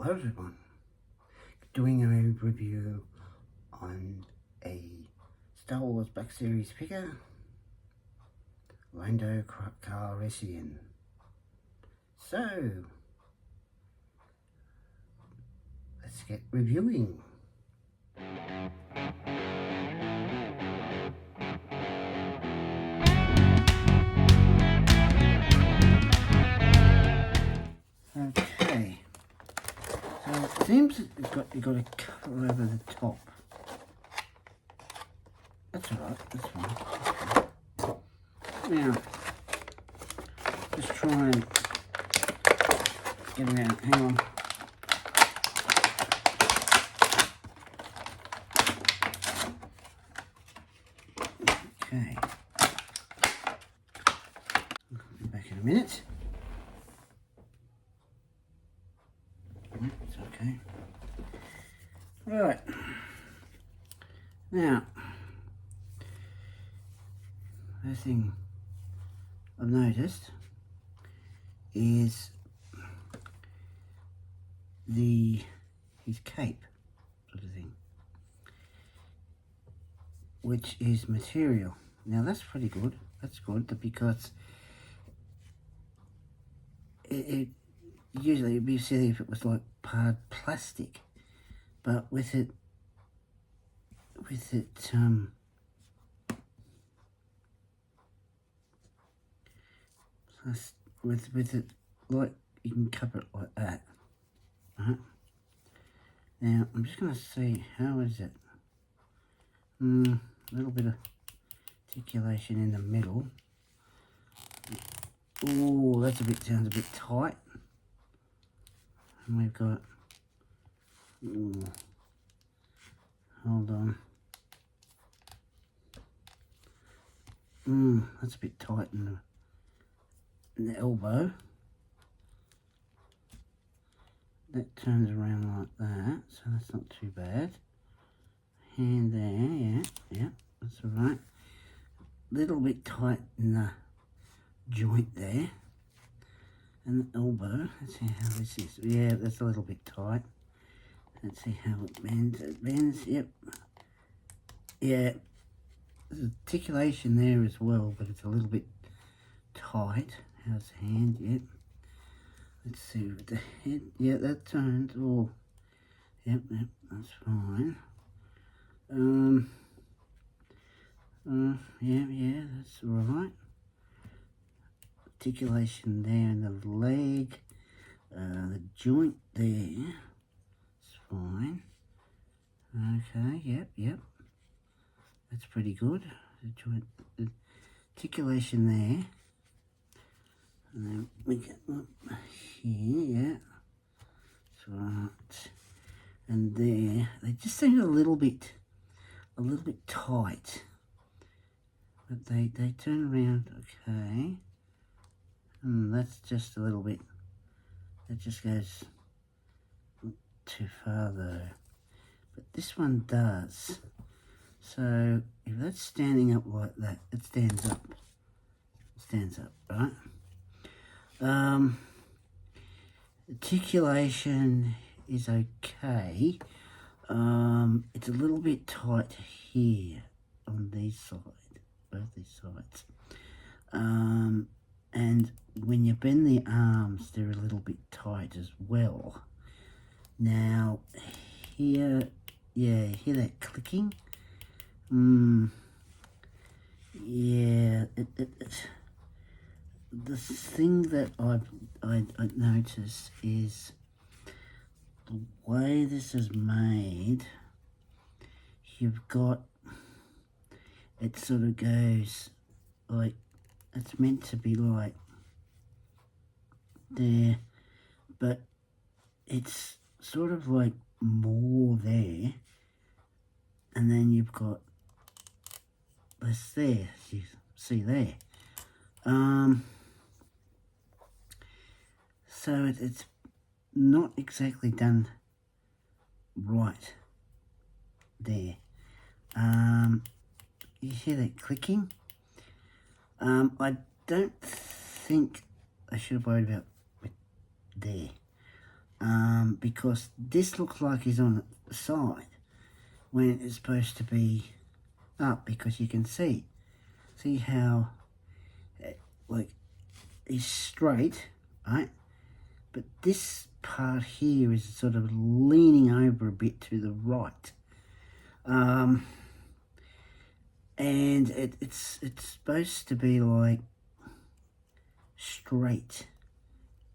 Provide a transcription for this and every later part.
Hello everyone, doing a review on a Star Wars Black Series figure, Lando Calrissian. So, let's get reviewing. Okay, so it seems you've got a cover over the top. That's alright, that's fine. Now, just try and get it out. Hang on. Okay. I'll be back in a minute. It's okay. Right. Now, first thing I've noticed is his cape sort of thing, which is material. Now that's pretty good. That's good because it usually it'd be silly if it was like hard plastic, but with it plus with it like you can cover it like that. Right. Now I'm just gonna see how is it. A little bit of articulation in the middle. Oh, that's sounds a bit tight. And we've got, hold on. That's a bit tight in the elbow. That turns around like that, so that's not too bad. Hand there, yeah, that's alright. Little bit tight in the joint there. And the elbow, let's see how this is. Yeah, that's a little bit tight. Let's see how it bends. It bends, yep. Yeah, there's articulation there as well, but it's a little bit tight. How's the hand? Yep. Let's see with the head. Yeah, that turns. Oh, yep, that's fine. Yeah, that's alright. Articulation there in the leg, the joint there, it's fine. Okay, yep, that's pretty good. The joint, the articulation there, and then we get up here, yeah, that's right. And there, they just seem a little bit tight, but they turn around okay. That's just a little bit, that just goes too far though. But this one does. So if that's standing up like that, it stands up. It stands up, right? Articulation is okay. It's a little bit tight here on these sides, both these sides. And when you bend the arms, they're a little bit tight as well. Now, here, yeah, hear that clicking? Yeah, the thing that I notice is the way this is made. You've got, it sort of goes like, it's meant to be like there, but it's sort of like more there, and then you've got less there, as you see there. So it's not exactly done right there. You hear that clicking? I don't think I should have worried about there. because this looks like he's on the side when it's supposed to be up, because you can see how like he's straight, right? But this part here is sort of leaning over a bit to the right. And it's supposed to be like straight,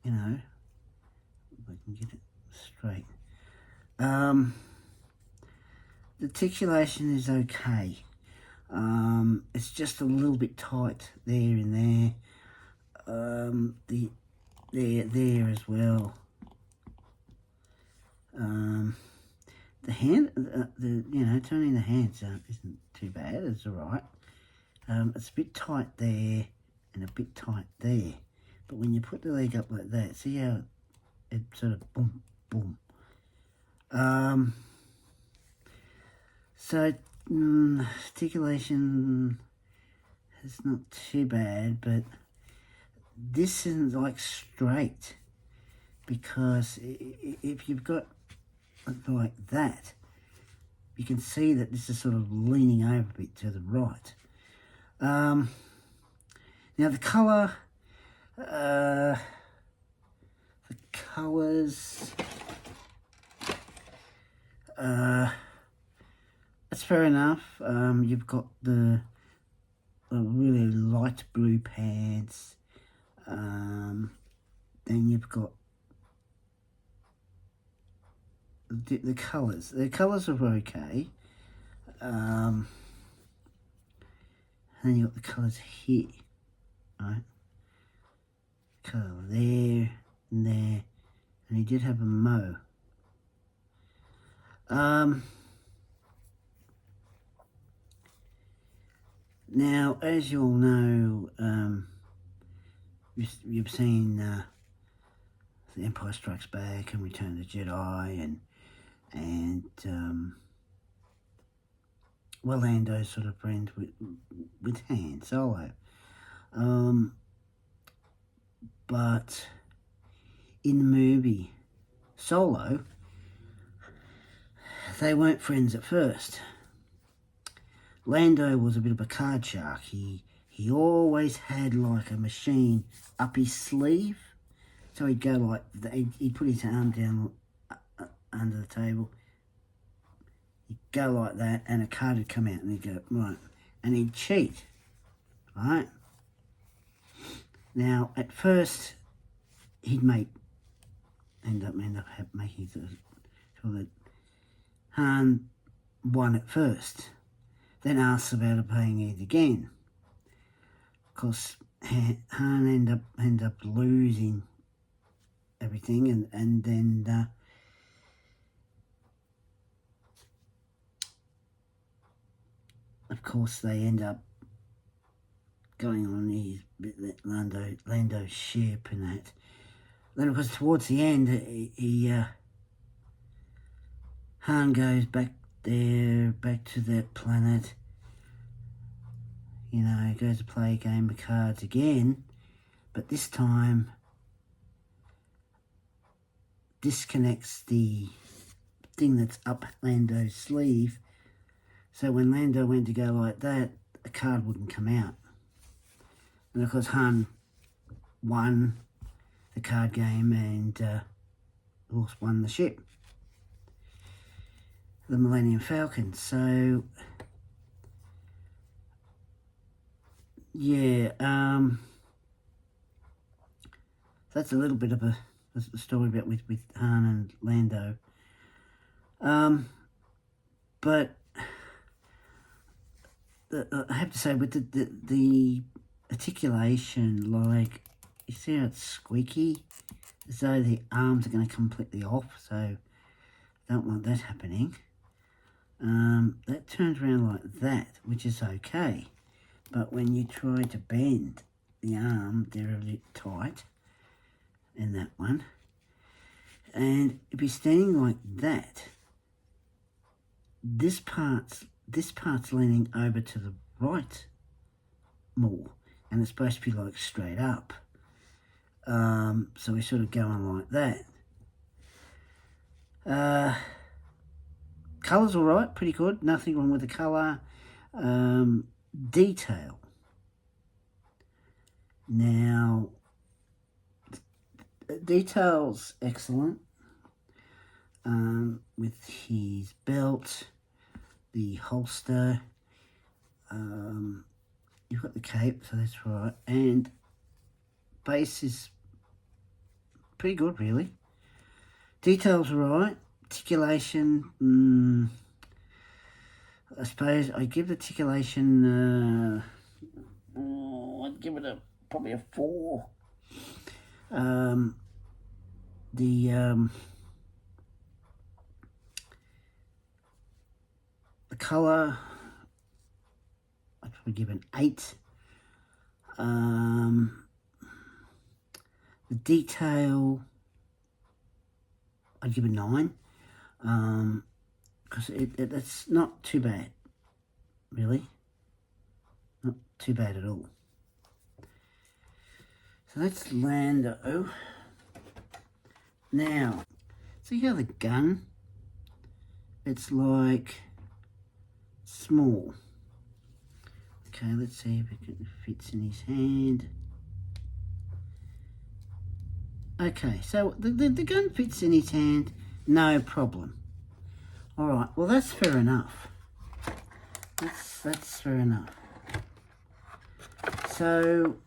you know, if I can get it straight. The articulation is okay. It's just a little bit tight there and there. There as well. The hand, turning the hands isn't too bad. It's all right. It's a bit tight there and a bit tight there. But when you put the leg up like that, see how it sort of boom, boom. So articulation is not too bad, but this isn't like straight, because if you've got like that, you can see that this is sort of leaning over a bit to the right. Now the colour, the colours, that's fair enough. You've got the really light blue pants. Then you've got the colours. The colours are okay. And then you've got the colours here, right? Colour there and there. And he did have a mo. Now, as you all know, you've seen The Empire Strikes Back and Return of the Jedi, and Lando's sort of friends with Han Solo. But in the movie Solo, they weren't friends at first. Lando was a bit of a card shark. He always had like a machine up his sleeve. So he'd go like, he'd put his arm down under the table. He'd go like that, and a card would come out, and he'd go, right. And he'd cheat, right? Now, at first, he'd end up making sure that Han won at first. Then asks about playing it again. Of course, Han end up losing everything, and then of course they end up going on his Lando's ship and that. Then of course towards the end, Han goes back to that planet. You know, goes to play a game of cards again, but this time disconnects the thing that's up Lando's sleeve. So when Lando went to go like that, a card wouldn't come out. And of course Han won the card game and of course won the ship, the Millennium Falcon. So yeah, that's a little bit of a story about with Han and Lando. But I have to say, with the articulation, like, you see how it's squeaky, as though the arms are going to completely off, so I don't want that happening. That turns around like that, which is okay. But when you try to bend the arm, they're a bit tight in that one. And if you're standing like that, this part's leaning over to the right more, and it's supposed to be like straight up. So we're sort of going like that. Colour's alright, pretty good. Nothing wrong with the colour. Detail. Now, detail's excellent. With his belt, the holster, you've got the cape, so that's right. And base is pretty good, really. Detail's right. Articulation, I suppose I give the articulation, I'd give it probably a 4. The colour, I'd probably give an 8. The detail, I'd give a 9. Because it's not too bad, really. Not too bad at all. So that's Lando. Now, see how the gun, it's like small. Okay, let's see if it fits in his hand. Okay, so the gun fits in his hand, no problem. All right, well that's fair enough. That's fair enough. So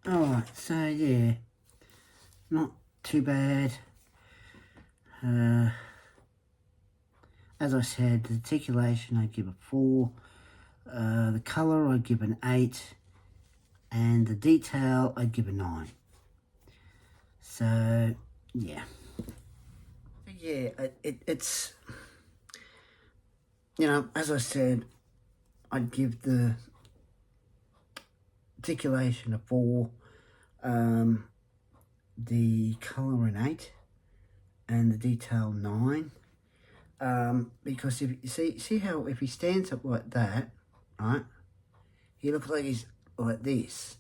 all right, so yeah, not too bad. As I said, the articulation I'd give a 4, the colour I'd give an 8, and the detail I'd give a 9. So yeah, it's, you know, as I said, I'd give the articulation a 4, the colour an 8, and the detail 9. Because if you see how if he stands up like that, right, he looks like he's like this,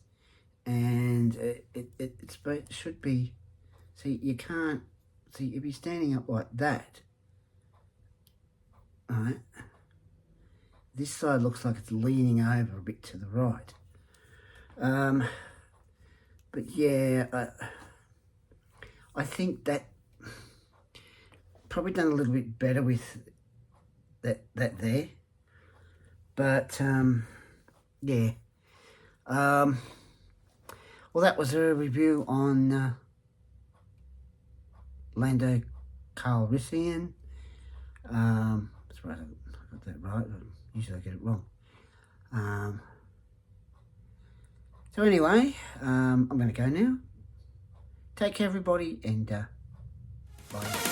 and it should be. See, you can't see if he's standing up like that, right. This side looks like it's leaning over a bit to the right. But yeah, I think that probably done a little bit better with that there. But yeah. Well, that was a review on Lando Calrissian. That's right, I got that right. Usually I get it wrong. So anyway, I'm going to go now. Take care, everybody, and bye.